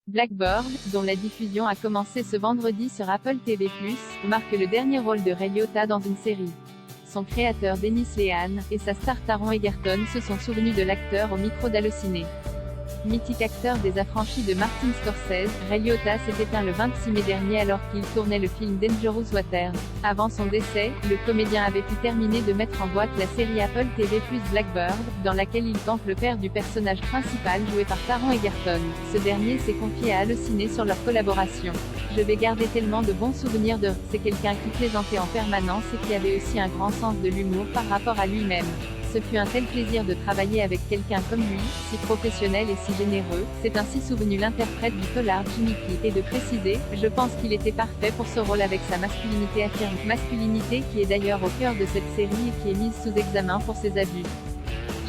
Blackbird, dont la diffusion a commencé ce vendredi sur Apple TV+, marque le dernier rôle de Ray Liotta dans une série. Son créateur Dennis Lehan, et sa star Taron Egerton se sont souvenus de l'acteur au micro d'Allociné. Mythique acteur des Affranchis de Martin Scorsese, Ray Liotta s'est éteint le 26 mai dernier alors qu'il tournait le film Dangerous Waters. Avant son décès, le comédien avait pu terminer de mettre en boîte la série Apple TV+ Blackbird, dans laquelle il tente le père du personnage principal joué par Taron Egerton. Ce dernier s'est confié à Allociné sur leur collaboration. Je vais garder tellement de bons souvenirs de. C'est quelqu'un qui plaisantait en permanence et qui avait aussi un grand sens de l'humour par rapport à lui-même. Ce fut un tel plaisir de travailler avec quelqu'un comme lui, si professionnel et si généreux, s'est ainsi souvenu l'interprète du polar Jimmy Key, et de préciser, je pense qu'il était parfait pour ce rôle avec sa masculinité affirmée. Masculinité qui est d'ailleurs au cœur de cette série et qui est mise sous examen pour ses abus.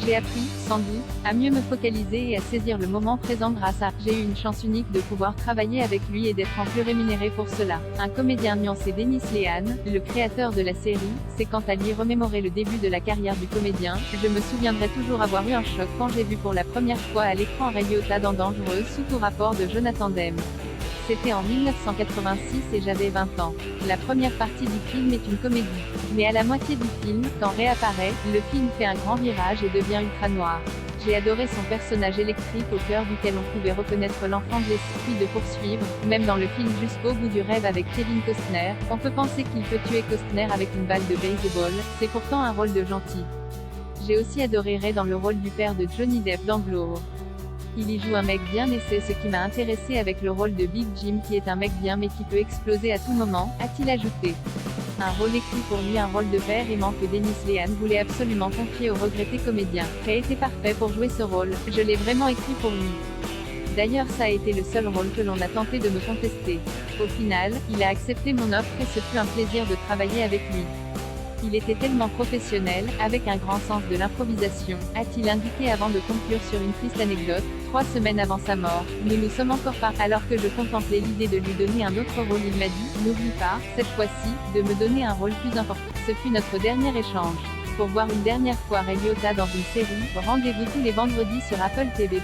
J'ai appris, sans doute, à mieux me focaliser et à saisir le moment présent grâce à. J'ai eu une chance unique de pouvoir travailler avec lui et d'être en plus rémunéré pour cela. Un comédien nuancé Dennis Lehan, le créateur de la série, s'est quant à lui remémoré le début de la carrière du comédien. Je me souviendrai toujours avoir eu un choc quand j'ai vu pour la première fois à l'écran Ray Liotta dans Dangereuse sous tout rapport de Jonathan Demme. C'était en 1986 et j'avais 20 ans. La première partie du film est une comédie. Mais à la moitié du film, quand Ray apparaît, le film fait un grand virage et devient ultra noir. J'ai adoré son personnage électrique au cœur duquel on pouvait reconnaître l'enfant de l'esprit de poursuivre, même dans le film Jusqu'au bout du rêve avec Kevin Costner, on peut penser qu'il peut tuer Costner avec une balle de baseball, c'est pourtant un rôle de gentil. J'ai aussi adoré Ray dans le rôle du père de Johnny Depp dans Glow. Il y joue un mec bien et c'est ce qui m'a intéressé avec le rôle de Big Jim qui est un mec bien mais qui peut exploser à tout moment, a-t-il ajouté. Un rôle écrit pour lui, un rôle de père aimant que Dennis Lehan voulait absolument confier au regretté comédien. Ray était parfait pour jouer ce rôle, je l'ai vraiment écrit pour lui. D'ailleurs ça a été le seul rôle que l'on a tenté de me contester. Au final, il a accepté mon offre et ce fut un plaisir de travailler avec lui. Il était tellement professionnel, avec un grand sens de l'improvisation, a-t-il indiqué avant de conclure sur une triste anecdote. 3 semaines avant sa mort, nous nous sommes encore pas. Alors que je contemplais l'idée de lui donner un autre rôle, il m'a dit, n'oublie pas, cette fois-ci, de me donner un rôle plus important. Ce fut notre dernier échange. Pour voir une dernière fois Ray Liotta dans une série, rendez-vous tous les vendredis sur Apple TV+.